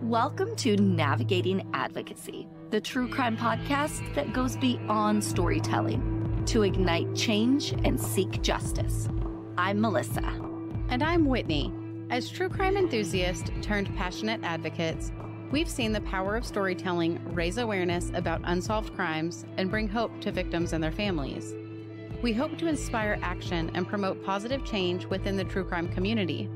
Welcome to Navigating Advocacy, the true crime podcast that goes beyond storytelling to ignite change and seek justice. I'm Melissa. And I'm Whitney. As true crime enthusiasts turned passionate advocates, we've seen the power of storytelling raise awareness about unsolved crimes and bring hope to victims and their families. We hope to inspire action and promote positive change within the true crime community.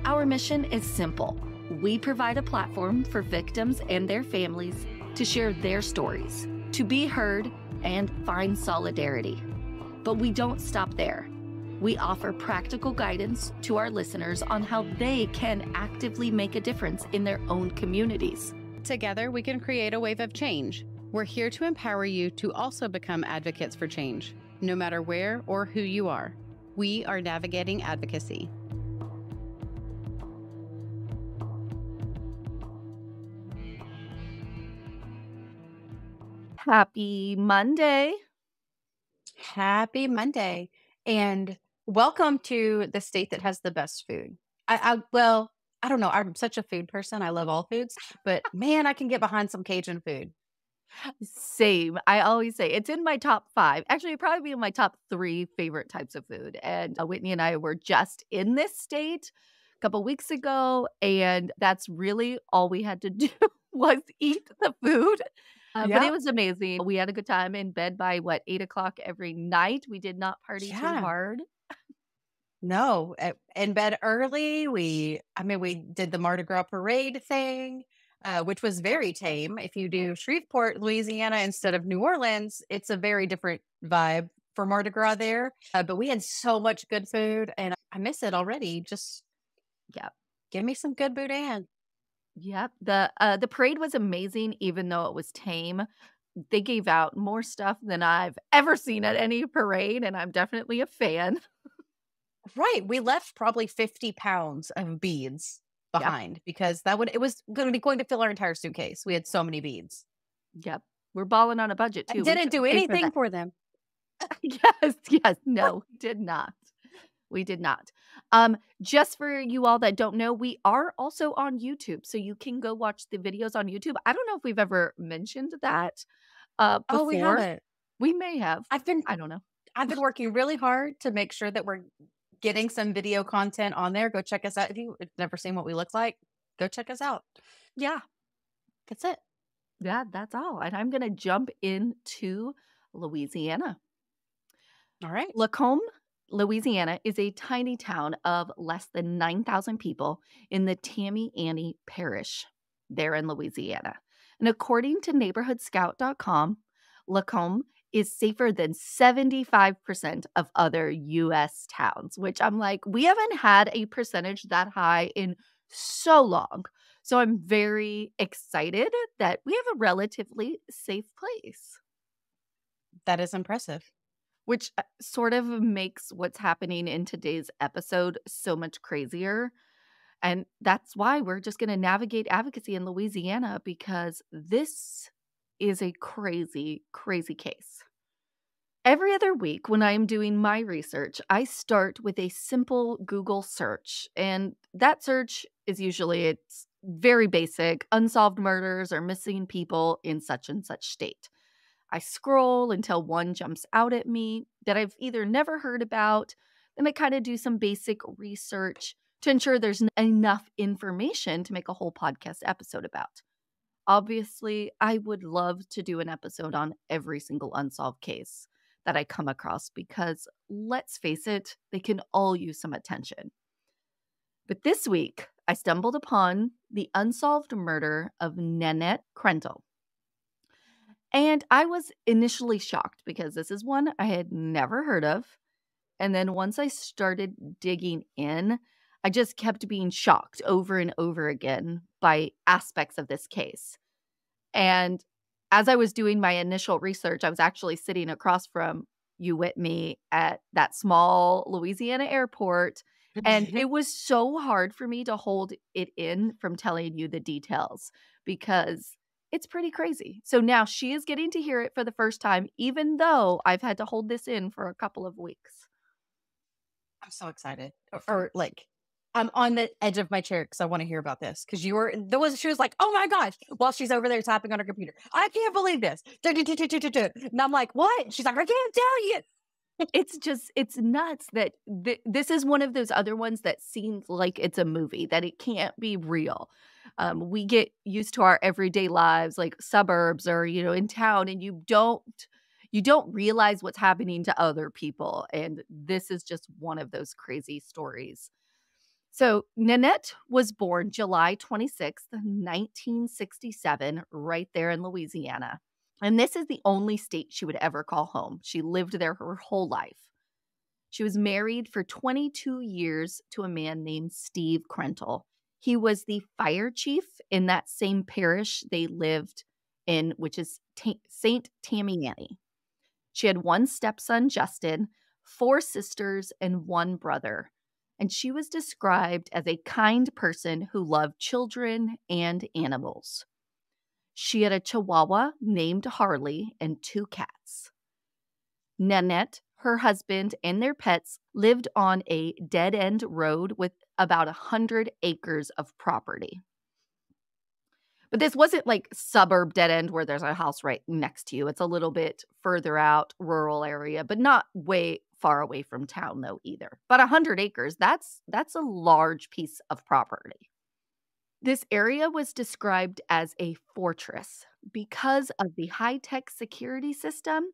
Our mission is simple. We provide a platform for victims and their families to share their stories, to be heard, and find solidarity. But we don't stop there. We offer practical guidance to our listeners on how they can actively make a difference in their own communities. Together, we can create a wave of change. We're here to empower you to also become advocates for change, no matter where or who you are. We are Navigating Advocacy. Happy Monday. Happy Monday. And welcome to the state that has the best food. I don't know. I'm such a food person. I love all foods, but man, I can get behind some Cajun food. Same. I always say it's in my top 5. Actually, it'd probably be in my top 3 favorite types of food. And Whitney and I were just in this state a couple weeks ago, and that's really all we had to do was eat the food. But it was amazing. We had a good time in bed by 8 o'clock every night. We did not party too hard. No, in bed early. We did the Mardi Gras parade thing, which was very tame. If you do Shreveport, Louisiana instead of New Orleans, it's a very different vibe for Mardi Gras there. But we had so much good food and I miss it already. Just give me some good boudin. Yep. The parade was amazing, even though it was tame. They gave out more stuff than I've ever seen at any parade, and I'm definitely a fan. Right. We left probably 50 pounds of beads behind because it was going to fill our entire suitcase. We had so many beads. Yep. We're balling on a budget too. I didn't do anything for them. Yes. No, did not. We did not. Just for you all that don't know, we are also on YouTube, so you can go watch the videos on YouTube. I don't know if we've ever mentioned that before. Oh, we haven't. We may have. I don't know. I've been working really hard to make sure that we're getting some video content on there. Go check us out. If you've never seen what we look like, go check us out. Yeah. That's it. Yeah, that's all. And I'm going to jump into Louisiana. All right. Lacombe, Louisiana is a tiny town of less than 9,000 people in the Tamiami Parish there in Louisiana. And according to neighborhoodscout.com, Lacombe is safer than 75% of other U.S. towns, which I'm like, we haven't had a percentage that high in so long. So I'm very excited that we have a relatively safe place. That is impressive. Which sort of makes what's happening in today's episode so much crazier. And that's why we're just going to navigate advocacy in Louisiana, because this is a crazy, crazy case. Every other week when I am doing my research, I start with a simple Google search. And that search is usually, it's very basic, unsolved murders or missing people in such and such state. I scroll until one jumps out at me that I've either never heard about, then I kind of do some basic research to ensure there's enough information to make a whole podcast episode about. Obviously, I would love to do an episode on every single unsolved case that I come across because, let's face it, they can all use some attention. But this week, I stumbled upon the unsolved murder of Nanette Krentel. And I was initially shocked because this is one I had never heard of. And then once I started digging in, I just kept being shocked over and over again by aspects of this case. And as I was doing my initial research, I was actually sitting across from you, Whitney, at that small Louisiana airport. And it was so hard for me to hold it in from telling you the details because it's pretty crazy. So now she is getting to hear it for the first time, even though I've had to hold this in for a couple of weeks. I'm so excited. I'm on the edge of my chair because I want to hear about this. Because you were there was she was like, "Oh my gosh!" While she's over there tapping on her computer, I can't believe this. And I'm like, "What?" She's like, "I can't tell you." It's just it's nuts that this is one of those other ones that seems like it's a movie, that it can't be real. We get used to our everyday lives, like suburbs or, in town, and you don't realize what's happening to other people, and this is just one of those crazy stories. So, Nanette was born July 26th, 1967, right there in Louisiana. And this is the only state she would ever call home. She lived there her whole life. She was married for 22 years to a man named Steve Krentel. He was the fire chief in that same parish they lived in, which is St. Tamiami. She had one stepson, Justin, four sisters, and one brother. And she was described as a kind person who loved children and animals. She had a chihuahua named Harley and two cats. Nanette, her husband, and their pets lived on a dead end road with about 100 acres of property. But this wasn't like suburb dead end where there's a house right next to you. It's a little bit further out, rural area, but not way far away from town though either. But 100 acres, that's a large piece of property. This area was described as a fortress because of the high-tech security system,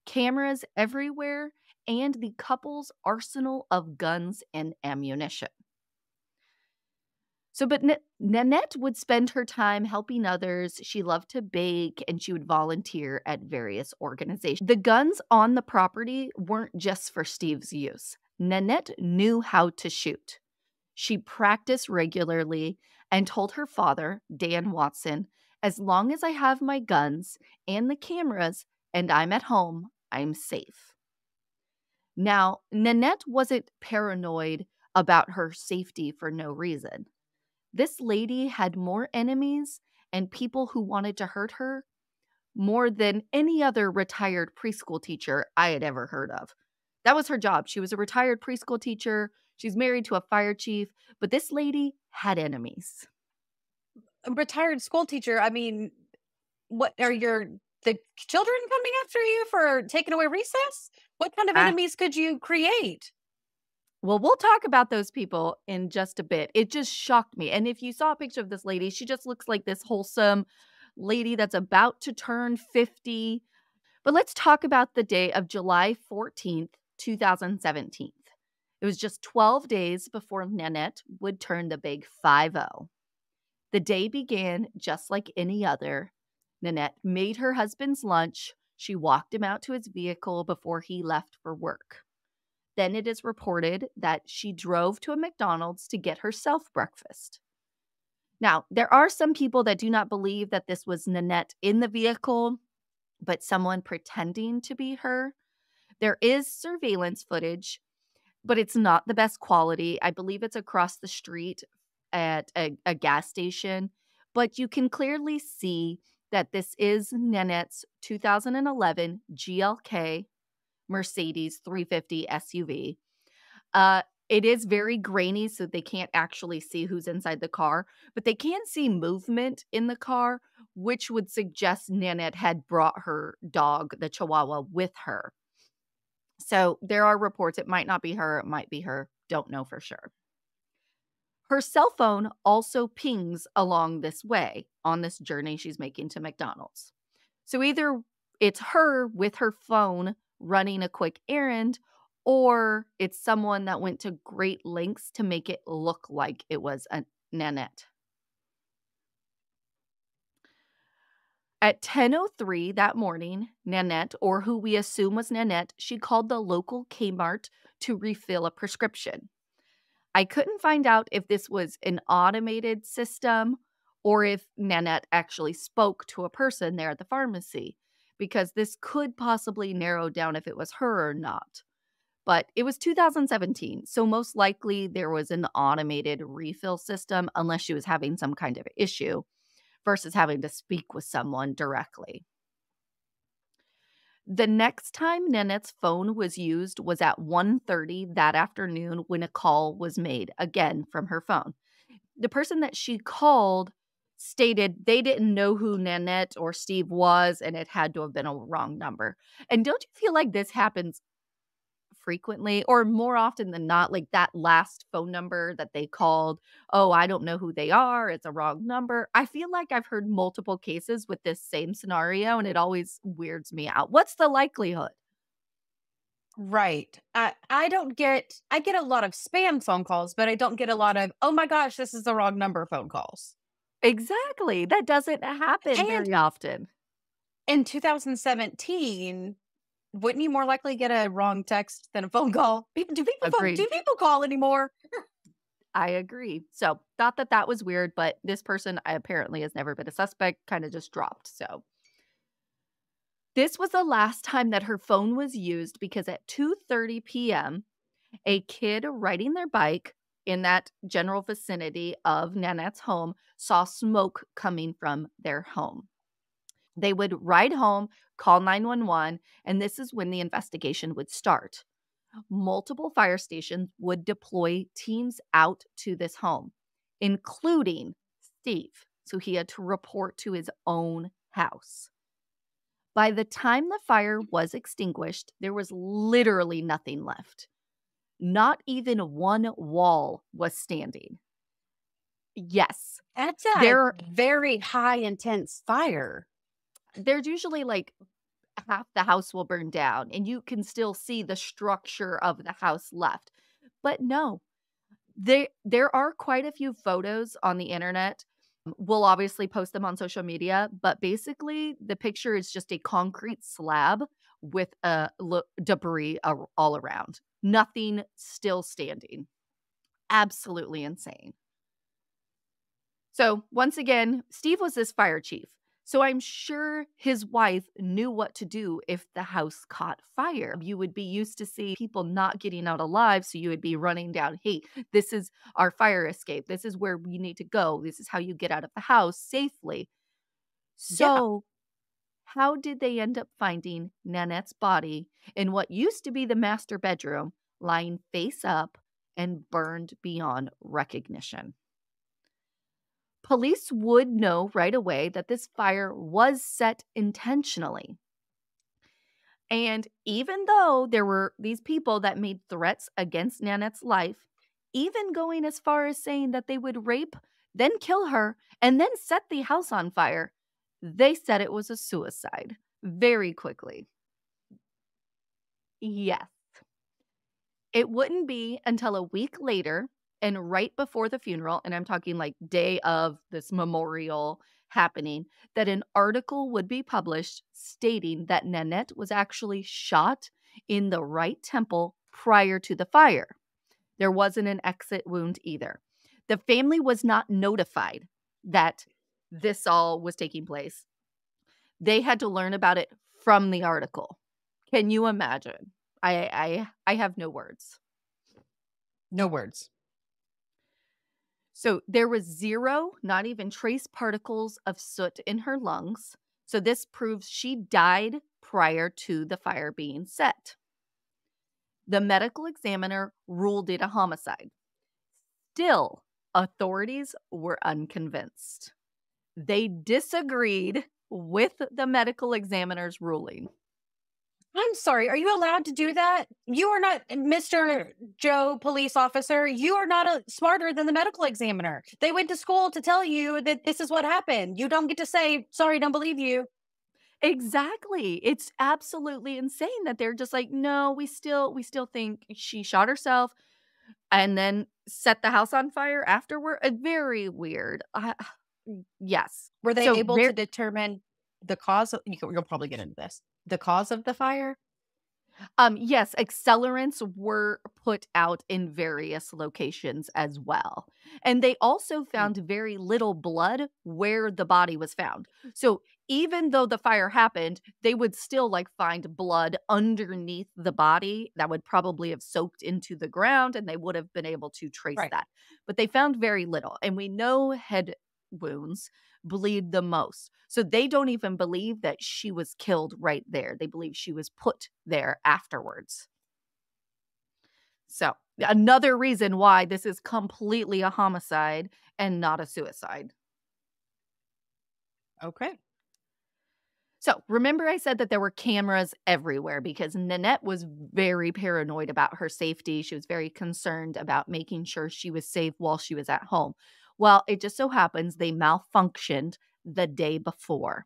cameras everywhere, and the couple's arsenal of guns and ammunition. So, but Nanette would spend her time helping others. She loved to bake and she would volunteer at various organizations. The guns on the property weren't just for Steve's use. Nanette knew how to shoot. She practiced regularly and told her father, Dan Watson, as long as I have my guns and the cameras and I'm at home, I'm safe. Now, Nanette wasn't paranoid about her safety for no reason. This lady had more enemies and people who wanted to hurt her more than any other retired preschool teacher I had ever heard of. That was her job. She was a retired preschool teacher. She's married to a fire chief, but this lady had enemies. A retired school teacher. I mean, what are the children coming after you for taking away recess? What kind of Ah, enemies could you create? well, we'll talk about those people in just a bit. It just shocked me. And if you saw a picture of this lady, she just looks like this wholesome lady that's about to turn 50. But let's talk about the day of July 14th, 2017. It was just 12 days before Nanette would turn the big 50. The day began just like any other. Nanette made her husband's lunch. She walked him out to his vehicle before he left for work. Then it is reported that she drove to a McDonald's to get herself breakfast. Now, there are some people that do not believe that this was Nanette in the vehicle, but someone pretending to be her. There is surveillance footage, but it's not the best quality. I believe it's across the street at a gas station, but you can clearly see that this is Nanette's 2011 GLK Mercedes 350 SUV. It is very grainy, so they can't actually see who's inside the car, but they can see movement in the car, which would suggest Nanette had brought her dog, the Chihuahua, with her. So there are reports it might not be her, it might be her. Don't know for sure. Her cell phone also pings along this way on this journey she's making to McDonald's. So either it's her with her phone running a quick errand, or it's someone that went to great lengths to make it look like it was a Nanette. At 10:03 that morning, Nanette, or who we assume was Nanette, she called the local Kmart to refill a prescription. I couldn't find out if this was an automated system or if Nanette actually spoke to a person there at the pharmacy, because this could possibly narrow down if it was her or not. But it was 2017, so most likely there was an automated refill system unless she was having some kind of issue versus having to speak with someone directly. The next time Nanette's phone was used was at 1:30 that afternoon when a call was made, again from her phone. The person that she called stated they didn't know who Nanette or Steve was, and it had to have been a wrong number. And don't you feel like this happens frequently or more often than not, like that last phone number that they called, "Oh, I don't know who they are, it's a wrong number." I feel like I've heard multiple cases with this same scenario, and it always weirds me out. What's the likelihood? Right. I get a lot of spam phone calls, but I don't get a lot of, "Oh my gosh, this is the wrong number" phone calls. Exactly, that doesn't happen And very often. in 2017, wouldn't you more likely get a wrong text than a phone call? Agreed. Do people call anymore? I agree. So, thought that that was weird, but this person apparently has never been a suspect, kinda just dropped, so. This was the last time that her phone was used because at 2:30 PM, a kid riding their bike in that general vicinity of Nanette's home saw smoke coming from their home. They would ride home, call 911, and this is when the investigation would start. Multiple fire stations would deploy teams out to this home, including Steve. So he had to report to his own house. By the time the fire was extinguished, there was literally nothing left. Not even one wall was standing. Yes, That's a there very high intense fire. there's usually like half the house will burn down and you can still see the structure of the house left. But no, there are quite a few photos on the internet. We'll obviously post them on social media, but basically the picture is just a concrete slab with debris all around. Nothing still standing. Absolutely insane. So, once again, Steve was this fire chief. So, I'm sure his wife knew what to do if the house caught fire. You would be used to see people not getting out alive. So, you would be running down, hey, this is our fire escape. This is where we need to go. This is how you get out of the house safely. Yeah. So, how did they end up finding Nanette's body in what used to be the master bedroom, lying face up and burned beyond recognition? Police would know right away that this fire was set intentionally. And even though there were these people that made threats against Nanette's life, even going as far as saying that they would rape, then kill her, and then set the house on fire, they said it was a suicide very quickly. Yes. It wouldn't be until a week later and right before the funeral, and I'm talking like day of this memorial happening, that an article would be published stating that Nanette was actually shot in the right temple prior to the fire. There wasn't an exit wound either. The family was not notified that this all was taking place. They had to learn about it from the article. Can you imagine? I have no words. No words. So there was zero, not even trace particles of soot in her lungs. So this proves she died prior to the fire being set. The medical examiner ruled it a homicide. Still, authorities were unconvinced. They disagreed with the medical examiner's ruling. I'm sorry, are you allowed to do that? You are not Mr. Joe police officer. You are not smarter than the medical examiner. They went to school to tell you that this is what happened. You don't get to say, sorry, don't believe you. Exactly. It's absolutely insane that they're just like, "No, we still think she shot herself and then set the house on fire afterward." Very weird. Yes. Were they So able to determine the cause of, you'll probably get into this, the cause of the fire? Yes, accelerants were put out in various locations as well. And they also Mm. found very little blood where the body was found. So even though the fire happened, they would still like find blood underneath the body that would probably have soaked into the ground and they would have been able to trace Right. that. But they found very little. And we know had wounds bleed the most. So they don't even believe that she was killed right there. They believe she was put there afterwards. So, another reason why this is completely a homicide and not a suicide. Okay. So, remember I said that there were cameras everywhere because Nanette was very paranoid about her safety. She was very concerned about making sure she was safe while she was at home. Well, it just so happens they malfunctioned the day before.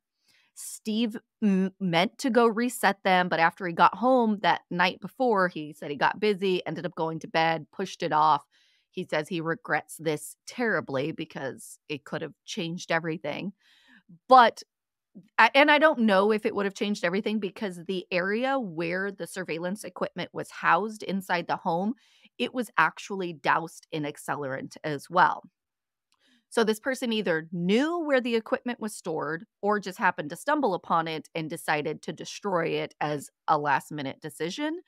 Steve meant to go reset them, but after he got home that night before, he said he got busy, ended up going to bed, pushed it off. He says he regrets this terribly because it could have changed everything. But and I don't know if it would have changed everything because the area where the surveillance equipment was housed inside the home, it was actually doused in accelerant as well. So this person either knew where the equipment was stored or just happened to stumble upon it and decided to destroy it as a last minute decision.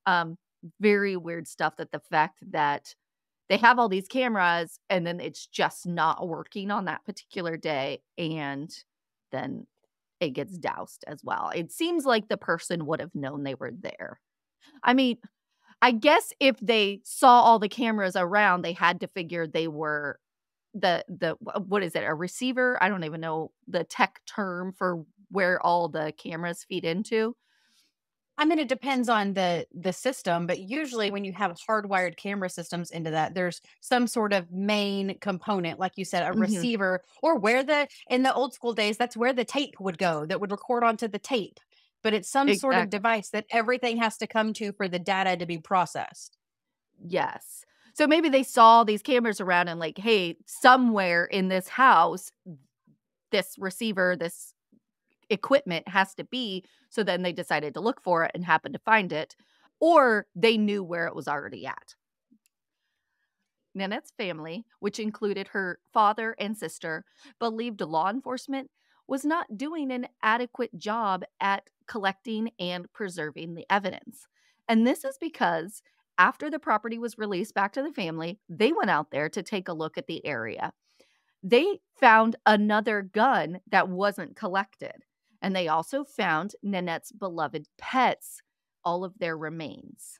Um, Very weird stuff that the fact that they have all these cameras and then it's just not working on that particular day. And then it gets doused as well. It seems like the person would have known they were there. I mean, I guess if they saw all the cameras around, they had to figure they were what is it, a receiver? I don't even know the tech term for where all the cameras feed into. I mean, it depends on the system, but usually when you have hardwired camera systems into that, there's some sort of main component, like you said, a Mhm, receiver, or where the in the old school days, that's where the tape would go that would record onto the tape. But it's some sort of exactly. device that everything has to come to for the data to be processed. Yes. So maybe they saw these cameras around and like, "Hey, somewhere in this house, this receiver, this equipment has to be," so then they decided to look for it and happened to find it, or they knew where it was already at. Nanette's family, which included her father and sister, believed law enforcement was not doing an adequate job at collecting and preserving the evidence. And this is because after the property was released back to the family, they went out there to take a look at the area. They found another gun that wasn't collected. And they also found Nanette's beloved pets, all of their remains.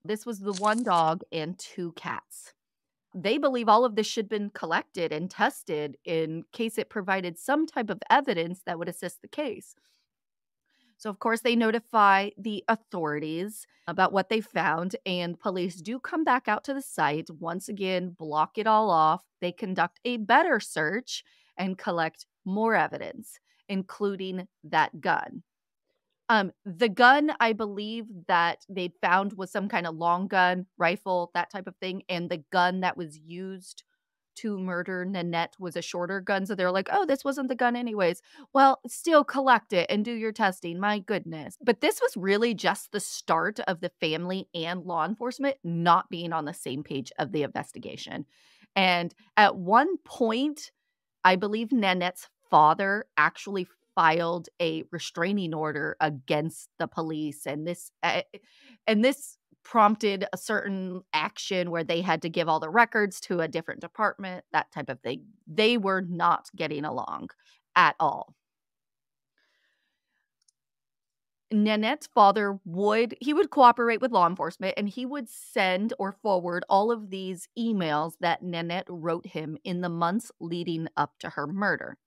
This was the one dog and two cats. They believe all of this should have been collected and tested in case it provided some type of evidence that would assist the case. So, of course, they notify the authorities about what they found, and police do come back out to the site, once again, block it all off. They conduct a better search and collect more evidence, including that gun. The gun I believe that they found was some kinda long gun, rifle, that type of thing, and the gun that was used to murder Nanette was a shorter gun, so they were like, "Oh, this wasn't the gun anyways." Well, still collect it and do your testing, my goodness. But this was really just the start of the family and law enforcement not being on the same page of the investigation. And at one point, I believe Nanette's father actually filed a restraining order against the police, and this prompted a certain action where they had to give all the records to a different department, that type of thing. They were not getting along at all. Nanette's father would cooperate with law enforcement, and he would send or forward all of these emails that Nanette wrote him in the months leading up to her murder.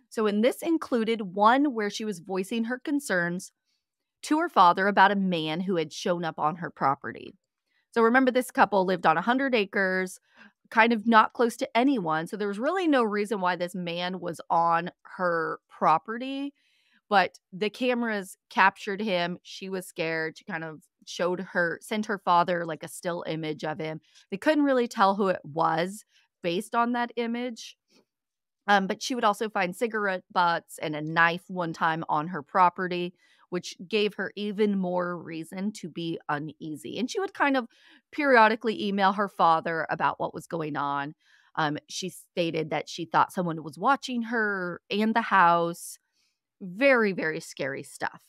So, and this included one where she was voicing her concerns to her father about a man who had shown up on her property. So, remember, this couple lived on 100 acres, kind of not close to anyone. So, there was really no reason why this man was on her property, but the cameras captured him. She was scared. She kind of sent her father like a still image of him. They couldn't really tell who it was based on that image. But she would also find cigarette butts and a knife one time on her property, which gave her even more reason to be uneasy. And she would kind of periodically email her father about what was going on. She stated that she thought someone was watching her and the house. Very, very scary stuff.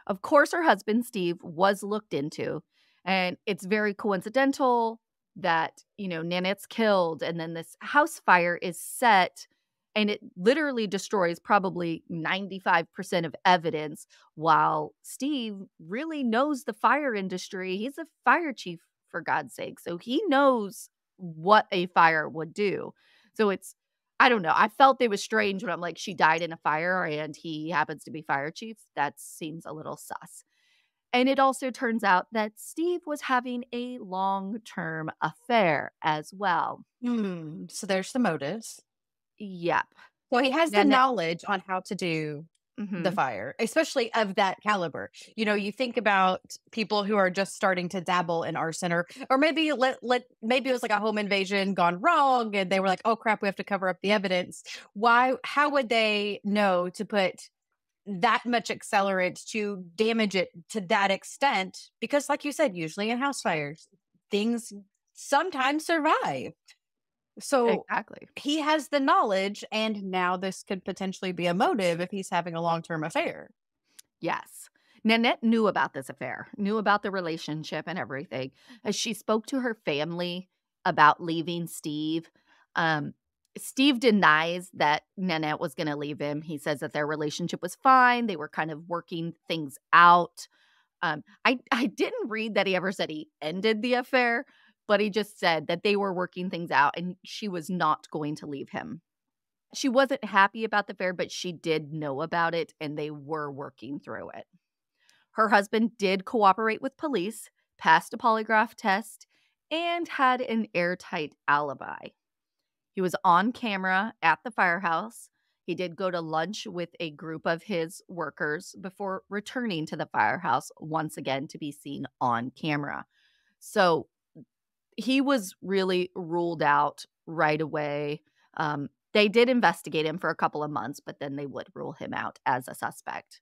Of course, her husband, Steve, was looked into, and it's very coincidental. that, Nanette's killed, and then this house fire is set, and it literally destroys probably 95% of evidence, while Steve really knows the fire industry. He's a fire chief, for God's sake, so he knows what a fire would do. So it's I don't know, I felt it was strange when I'm like, she died in a fire and he happens to be fire chief. That seems a little sus. And it also turns out that Steve was having a long-term affair as well. So there's the motives. Yep. So he has the Nanette knowledge on how to do the Mhm. fire, especially of that caliber. You think about people who are just starting to dabble in arson, or maybe maybe it was like a home invasion gone wrong and they were like, "Oh crap, we have to cover up the evidence." Why how would they know to put that much accelerant to damage it to that extent? Because like you said, usually in house fires, things sometimes survive. So Exactly. he has the knowledge, and now this could potentially be a motive if he's having a long term affair. Yes. Nanette knew about this affair, knew about the relationship and everything. As she spoke to her family about leaving Steve, um, Steve denies that Nanette was gonna leave him. He says that their relationship was fine, they were kind of working things out. I didn't read that he ever said he ended the affair, but he just said that they were working things out and she was not going to leave him. She wasn't happy about the affair, but she did know about it and they were working through it. Her husband did cooperate with police, passed a polygraph test, and had an airtight alibi. He was on camera at the firehouse. He did go to lunch with a group of his workers before returning to the firehouse once again to be seen on camera. So he was really ruled out right away. They did investigate him for a couple of months, but then they would rule him out as a suspect.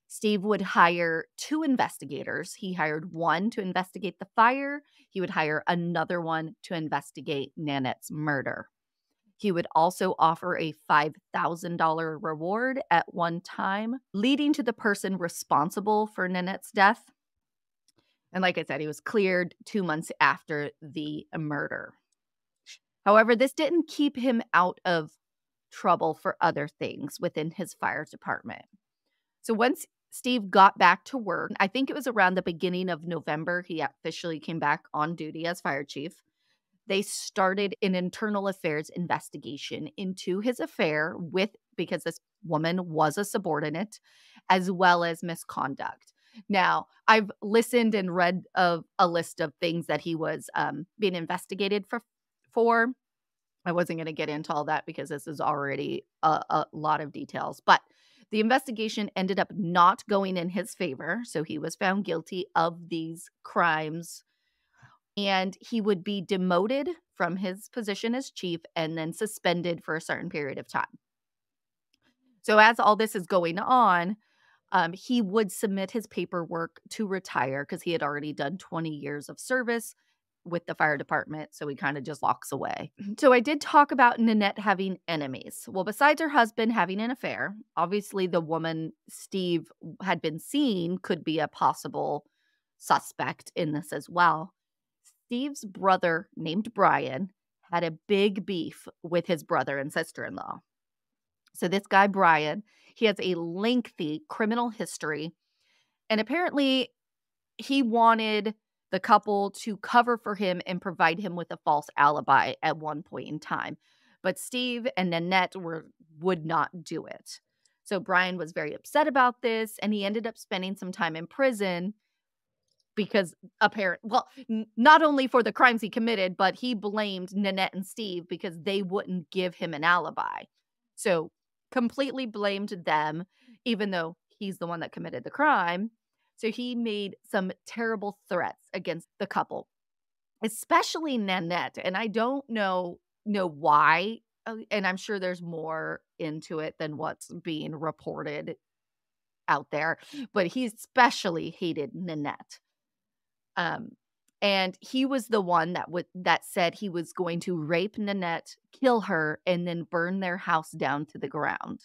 Steve would hire 2 investigators. He hired one to investigate the fire. He would hire another one to investigate Nanette's murder. He would also offer a $5,000 reward at one time, leading to the person responsible for Nanette's death. And like I said, he was cleared 2 months after the murder. However, this didn't keep him out of trouble for other things within his fire department. So once Steve got back to work, I think it was around the beginning of November, he officially came back on duty as fire chief. They started an internal affairs investigation into his affair with because this woman was a subordinate, as well as misconduct. Now, I've listened and read of a list of things that he was being investigated for. I wasn't going to get into all that because this is already a lot of details, but the investigation ended up not going in his favor. So he was found guilty of these crimes and he would be demoted from his position as chief and then suspended for a certain period of time. So as all this is going on, he would submit his paperwork to retire because he had already done 20 years of service with the fire department, so he kinda just walks away. So I did talk about Nanette having enemies. Well, besides her husband having an affair, obviously the woman Steve had been seeing could be a possible suspect in this as well. Steve's brother, named Brian, had a big beef with his brother and sister-in-law. So this guy, Brian, he has a lengthy criminal history, and apparently he wanted the couple to cover for him and provide him with a false alibi at one point in time. But Steve and Nanette would not do it. So Brian was very upset about this and he ended up spending some time in prison because not only for the crimes he committed, but he blamed Nanette and Steve because they wouldn't give him an alibi. So completely blamed them, even though he's the one that committed the crime. So he made some terrible threats against the couple, especially Nanette. And I don't know why. And I'm sure there's more into it than what's being reported out there, but he especially hated Nanette. Um, and he was the one that said he was going to rape Nanette, kill her, and then burn their house down to the ground.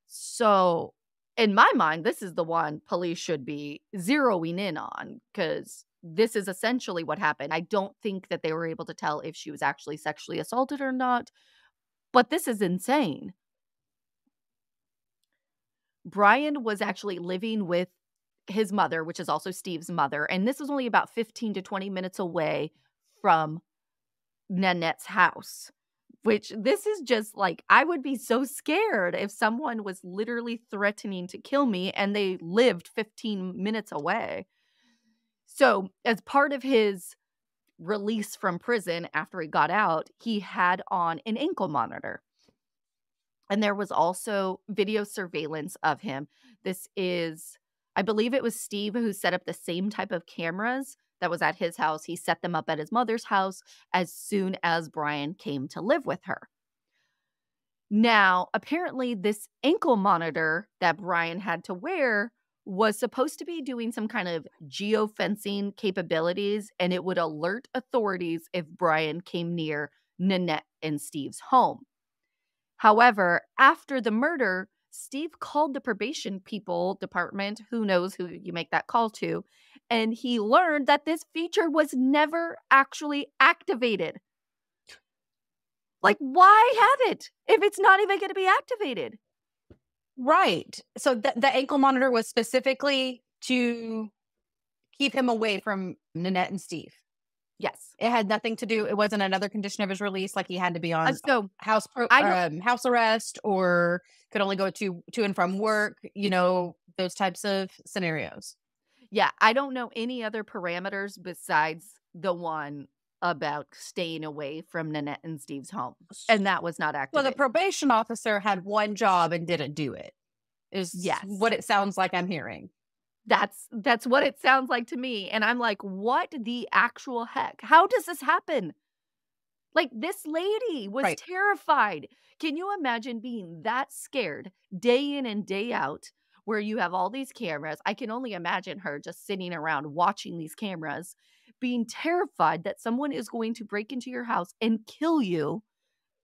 So, in my mind, this is the one police should be zeroing in on because this is essentially what happened. I don't think that they were able to tell if she was actually sexually assaulted or not, but this is insane. Brian was actually living with his mother, which is also Steve's mother, and this was only about 15 to 20 minutes away from Nanette's house, which this is just like, I would be so scared if someone was literally threatening to kill me and they lived 15 minutes away. So, as part of his release from prison after he got out, he had on an ankle monitor. And there was also video surveillance of him. This is, I believe it was Steve who set up the same type of cameras that was at his house. He set them up at his mother's house as soon as Brian came to live with her. Now, apparently, this ankle monitor that Brian had to wear was supposed to be doing some kind of geofencing capabilities, and it would alert authorities if Brian came near Nanette and Steve's home. However, after the murder, Steve called the probation people department, who knows who you make that call to, and he learned that this feature was never actually activated. Like, why have it if it's not even going to be activated? Right. So the ankle monitor was specifically to keep him away from Nanette and Steve. Yes. It had nothing to do. It wasn't another condition of his release, like he had to be on So I don't. house arrest or could only go to and from work. Those types of scenarios. Yeah, I don't know any other parameters besides the one about staying away from Nanette and Steve's home, and that was not Well, the activated. probation officer had one job and didn't do it. Is Yes. what it sounds like I'm hearing. That's what it sounds like to me, and I'm like, "What the actual heck? How does this happen?" Like, this lady was Right. terrified. Can you imagine being that scared day in and day out where you have all these cameras? I can only imagine her just sitting around watching these cameras, being terrified that someone is going to break into your house and kill you,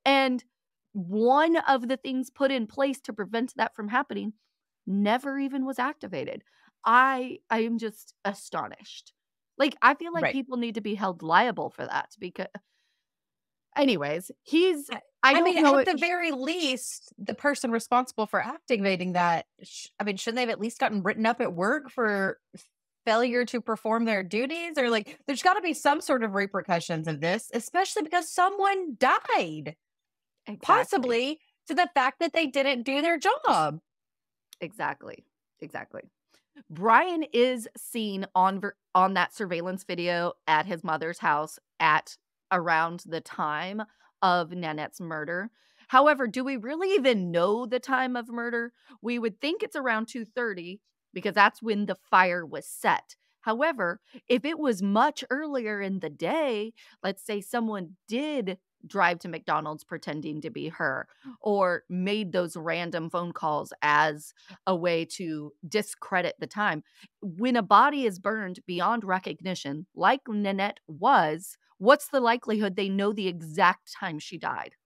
and one of the things put in place to prevent that from happening never even was activated. I am just astonished. Like, I feel like Right. people need to be held liable for that because anyways, he's I I I don't mean, know at it. the very least, the person responsible for activating that, shouldn't they have at least gotten written up at work for failure to perform their duties? Or like, there's got to be some sort of repercussions of this, especially because someone died, Exactly. possibly to the fact that they didn't do their job. Exactly. Exactly. Brian is seen on that surveillance video at his mother's house at around the time of Nanette's murder. However, do we really even know the time of murder? We would think it's around 2:30 because that's when the fire was set. However, if it was much earlier in the day, let's say someone did drive to McDonald's pretending to be her or made those random phone calls as a way to discredit the time. When a body is burned beyond recognition, like Nanette was, what's the likelihood they know the exact time she died?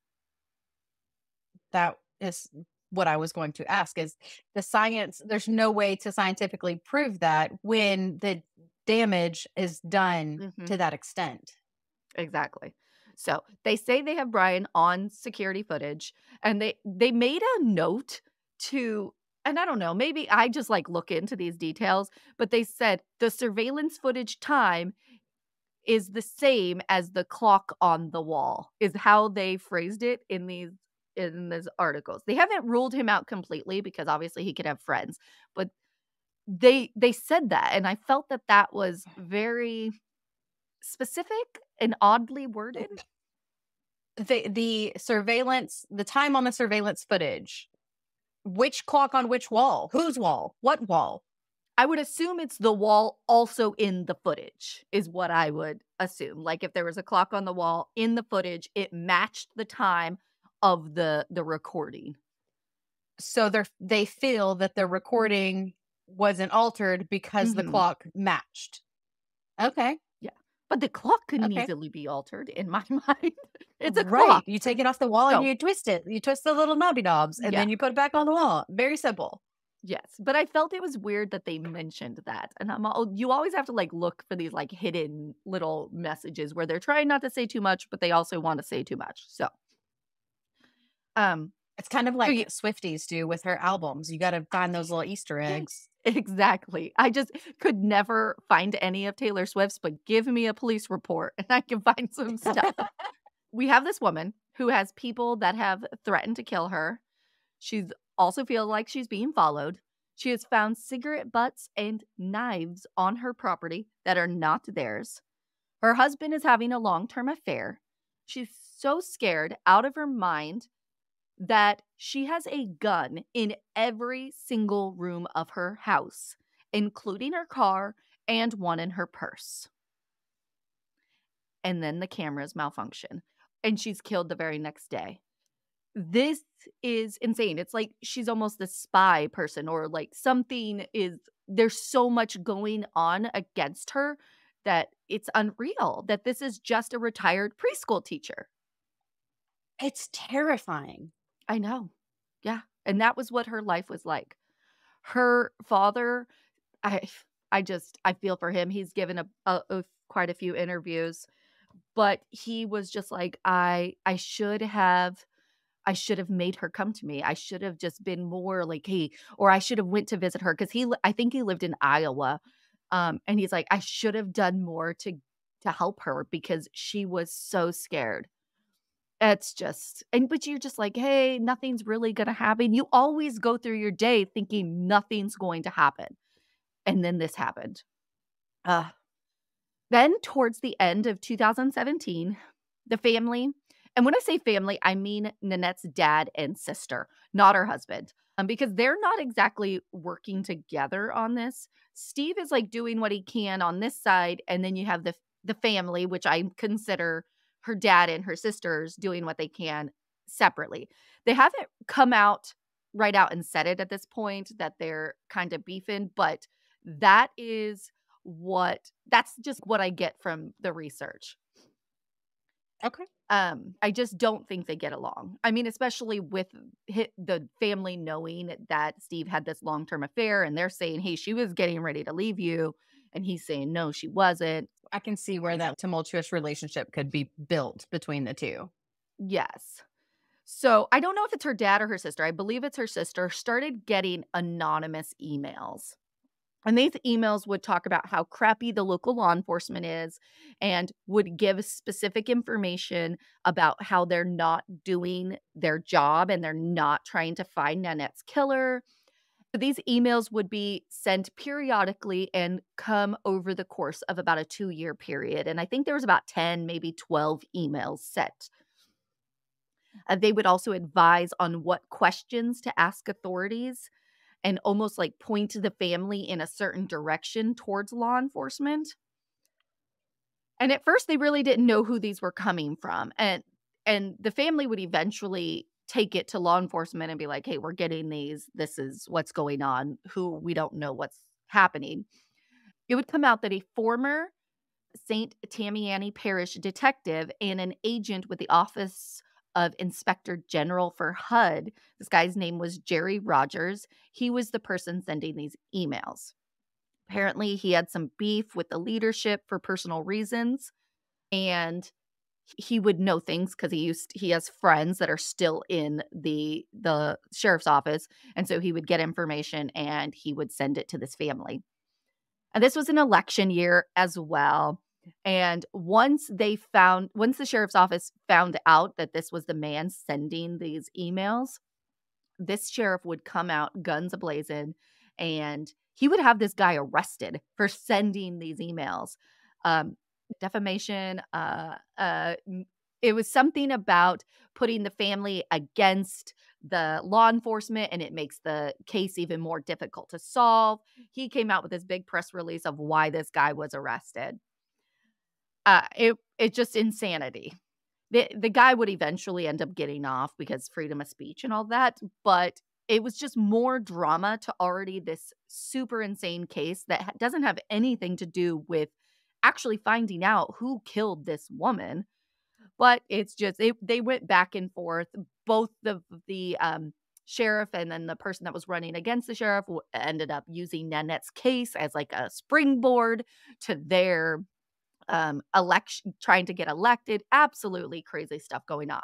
That is what I was going to ask is the science, there's no way to scientifically prove that when the damage is done Mhm. to that extent. Exactly. So, they say they have Brian on security footage, and they made a note to, and I don't know, maybe I just, like, look into these details, but they said the surveillance footage time is the same as the clock on the wall, is how they phrased it in these articles. They haven't ruled him out completely because obviously he could have friends, but they said that, and I felt that that was very specific and oddly worded. The surveillance, the time on the surveillance footage, which clock on which wall? Whose wall? What wall? I would assume it's the wall also in the footage is what I would assume. Like, if there was a clock on the wall in the footage, it matched the time of the recording. So they feel that the recording wasn't altered because the Mhm. clock matched. Okay. Yeah. But the clock couldn't Okay. easily be altered in my mind. It's a Right. clock. You take it off the wall and So, you twist it. You twist the little knobby knobs and yeah. then you put it back on the wall. Very simple. Yes, but I felt it was weird that they mentioned that, and you always have to, like, look for these, like, hidden little messages where they're trying not to say too much, but they also wanna say too much, um, It's kind of so like you Swifties do with her albums. You gotta find those little Easter eggs. exactly. I just could never find any of Taylor Swift's, but give me a police report and I can find some stuff. We have this woman who has people that have threatened to kill her. She's also feels like she's being followed. She has found cigarette butts and knives on her property that are not theirs. Her husband is having a long-term affair. She's so scared out of her mind that she has a gun in every single room of her house, including her car and one in her purse. And then the cameras malfunction, and she's killed the very next day. This is insane. It's like she's almost a spy person or like something is there's so much going on against her that it's unreal that this is just a retired preschool teacher. It's terrifying. I know. Yeah, and that was what her life was like. Her father, I I feel for him. He's given a quite a few interviews, but he was just like, I should have made her come to me. I should have just been more like, "Hey," or I should have went to visit her because I think he lived in Iowa, and he's like, "I should have done more to help her because she was so scared." It's just but you're just like, "Hey, nothing's really gonna happen." You always go through your day thinking nothing's going to happen, and then this happened. Ugh. Then towards the end of 2017, the family and when I say family, I mean Nanette's dad and sister, not her husband, because they're not exactly working together on this. Steve is, like, doing what he can on this side, and then you have the family, which I consider her dad and her sisters doing what they can separately. They haven't come out right out and said it at this point that they're kinda beefing, but that is that's just what I get from the research. Okay. I just don't think they get along. I mean, especially with the family knowing that Steve had this long-term affair and they're saying, "Hey, she was getting ready to leave you." And he's saying, "No, she wasn't." I can see where that tumultuous relationship could be built between the 2. Yes. So, I don't know if it's her dad or her sister. I believe it's her sister started getting anonymous emails. And these emails would talk about how crappy the local law enforcement is and would give specific information about how they're not doing their job and they're not trying to find Nanette's killer. These emails would be sent periodically and come over the course of about a 2-year period. And I think there was about 10, maybe 12 emails sent. They would also advise on what questions to ask authorities and almost, like, point the family in a certain direction towards law enforcement. And at first, they really didn't know who these were coming from, and the family would eventually take it to law enforcement and be like, "Hey, we're getting these. This is what's going on. Who we don't know what's happening." It would come out that a former St. Tamiami Parish detective and an agent with the Office of Inspector General for HUD, this guy's name was Jerry Rogers. He was the person sending these emails. Apparently, he had some beef with the leadership for personal reasons, and he would know things because he has friends that are still in the sheriff's office, and so he would get information and he would send it to this family. And this was an election year as well. And once the sheriff's office found out that this was the man sending these emails, this sheriff would come out guns ablazing and he would have this guy arrested for sending these emails. Um, defamation, it was something about putting the family against the law enforcement and it makes the case even more difficult to solve. He came out with this big press release of why this guy was arrested. It's just insanity. The guy would eventually end up getting off because freedom of speech and all that, but it was just more drama to already this super insane case that doesn't have anything to do with actually finding out who killed this woman. But it's just they went back and forth. Both the sheriff, and then the person that was running against the sheriff ended up using Nanette's case as like a springboard to their election, trying to get elected. Absolutely crazy stuff going on.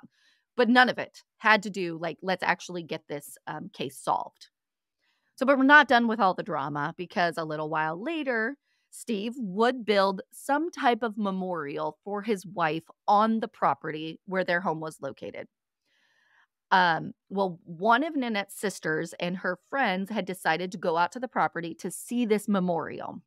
But none of it had to do like, let's actually get this case solved. So, but we're not done with all the drama because a little while later, Steve would build some type of memorial for his wife on the property where their home was located. Well, one of Nanette's sisters and her friends had decided to go out to the property to see this memorial.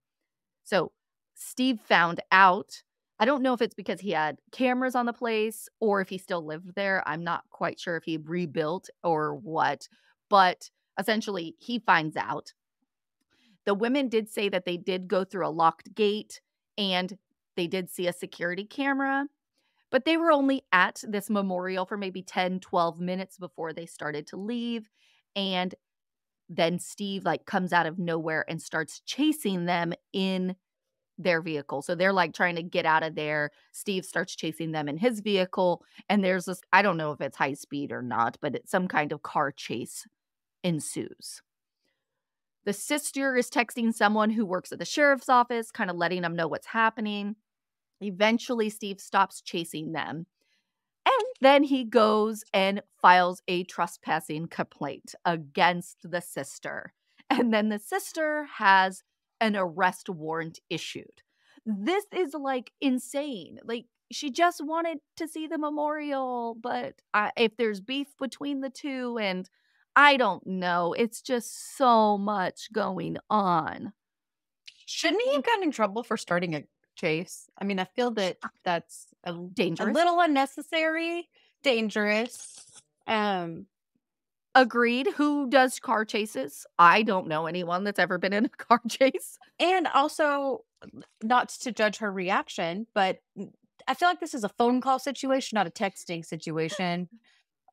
So Steve found out. I don't know if it's because he had cameras on the place or if he still lived there. I'm not quite sure if he rebuilt or what, but essentially he finds out. The women did say that they did go through a locked gate and they did see a security camera, but they were only at this memorial for maybe 10, 12 minutes before they started to leave. And then Steve like comes out of nowhere and starts chasing them in their vehicle. So they're like trying to get out of there. Steve starts chasing them in his vehicle. And there's this, I don't know if it's high speed or not, but it's some kind of car chase ensues. The sister is texting someone who works at the sheriff's office, kind of letting them know what's happening. Eventually, Steve stops chasing them. And then he goes and files a trespassing complaint against the sister. And then the sister has an arrest warrant issued. This is like insane. Like, she just wanted to see the memorial, but if there's beef between the two, and I don't know, it's just so much going on. Shouldn't he have gotten in trouble for starting a chase? I mean, I feel that that's a Dangerous. little unnecessary, dangerous. Agreed. Who does car chases? I don't know anyone that's ever been in a car chase. And also, not to judge her reaction, but I feel like this is a phone call situation, not a texting situation.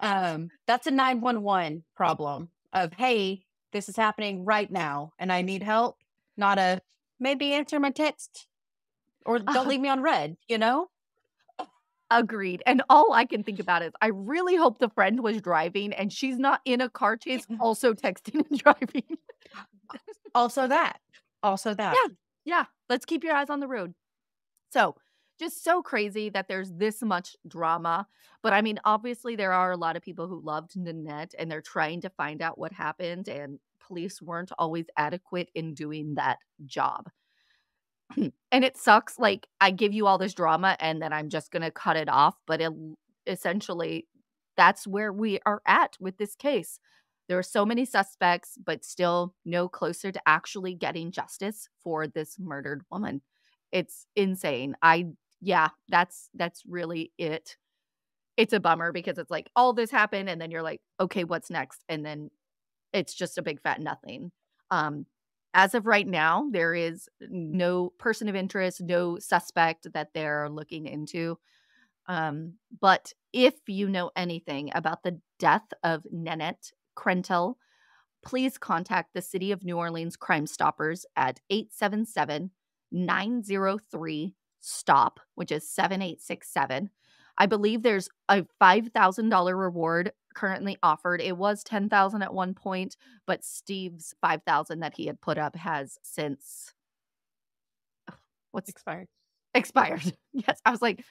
That's a 911 problem of, hey, this is happening right now and I need help, not a maybe answer my text or don't leave me on red, you know? Agreed, and all I can think about is I really hope the friend was driving and she's not in a car chase also texting and driving. Also that. Also that. Yeah, yeah, let's keep your eyes on the road. So, just so crazy that there's this much drama, but I mean, obviously, there are a lot of people who loved Nanette, and they're trying to find out what happened, and police weren't always adequate in doing that job. And it sucks, like, I give you all this drama, and then I'm just gonna cut it off, but essentially, that's where we are at with this case. There are so many suspects, but still no closer to actually getting justice for this murdered woman. It's insane. Yeah, that's really it. It's a bummer because it's like all this happened, and then you're like, "Okay, what's next?" And then it's just a big fat nothing. Um, as of right now, there is no person of interest, no suspect that they're looking into. But if you know anything about the death of Nanette Krentel, please contact the City of New Orleans Crime Stoppers at 877-903-STOP, which is 7867. I believe there's a $5,000 reward currently offered. It was 10,000 at one point, but Steve's 5,000 that he had put up has since what's Expired. expired. Yes, I was like,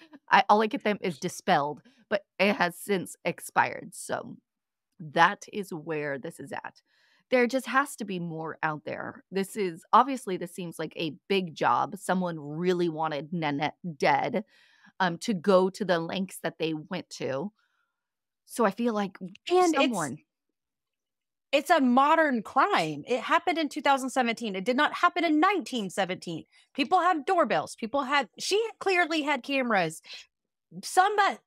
all I get them is dispelled, but it has since expired. So that is where this is at. There just has to be more out there. This seems like a big job. Someone really wanted Nanette dead, to go to the lengths that they went to. So I feel like And someone it's a modern crime. It happened in 2017. It did not happen in 1917. People had doorbells. She clearly had cameras. The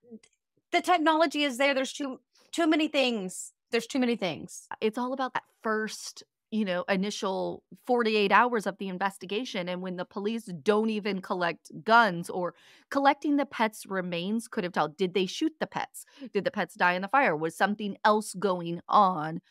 technology is there. There's too many things. There's too many things. it's all about that first, initial 48 hours of the investigation. And when the police don't even collect guns or collecting the pets' remains could have told, did they shoot the pets? Did the pets die in the fire? Was something else going on?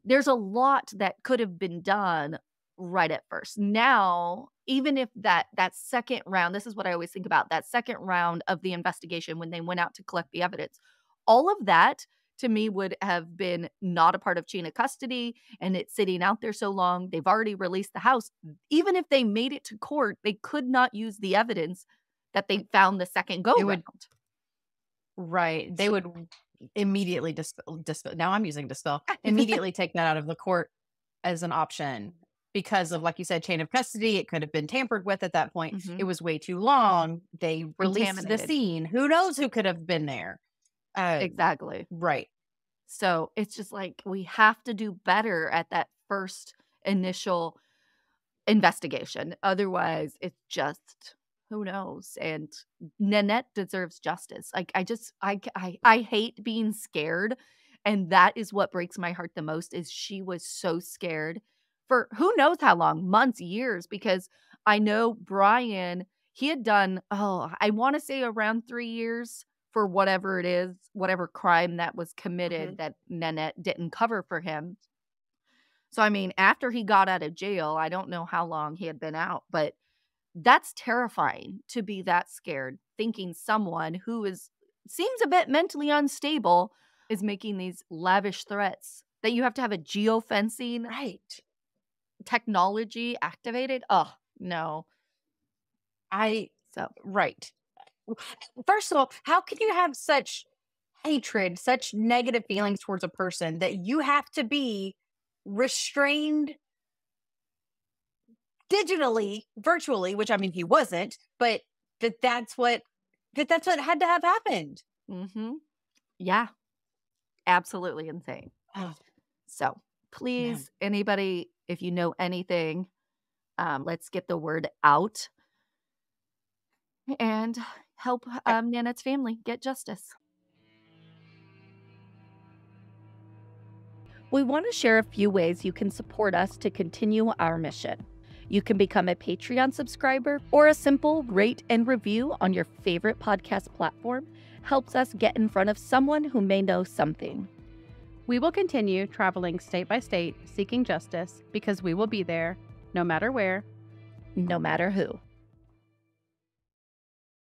There's a lot that could have been done right at first. Now, even if that second round, this is what I always think about, that second round of the investigation when they went out to collect the evidence, all of that to me would have been not a part of chain of custody, and it's sitting out there so long. They've already released the house. Even if they made it to court, they could not use the evidence that they found the second go It round. would right. They would immediately dispel. Now I'm using dispel. Immediately take that out of the court as an option because of, like you said, chain of custody. It could have been tampered with at that point. It Mhm. was way too long. They released the Contaminated. scene. Who knows who could have been there? Exactly. Right. So it's just like we have to do better at that first initial investigation. Otherwise, it's just who knows? And Nanette deserves justice. Like I hate being scared, and that is what breaks my heart the most is she was so scared for who knows how long, months, years, because I know Brian, he had done, oh, I want to say around 3 years for whatever it is, whatever crime that was committed Mhm. that Nanette didn't cover for him. So, I mean, after he got out of jail, I don't know how long he had been out, but that's terrifying to be that scared, thinking someone who is seems a bit mentally unstable is making these lavish threats that you have to have a geofencing Right. technology activated. Oh, no. I So, right. First of all, how can you have such hatred, such negative feelings towards a person that you have to be restrained digitally, virtually, which I mean he wasn't, but that's what had to have happened. mhm. Yeah, absolutely insane. Oh, So, man. please, anybody, if you know anything, let's get the word out and help I Nanette's family get justice. We want to share a few ways you can support us to continue our mission. You can become a Patreon subscriber, or a simple rate and review on your favorite podcast platform helps us get in front of someone who may know something. We will continue traveling state by state seeking justice because we will be there no matter where. No matter who.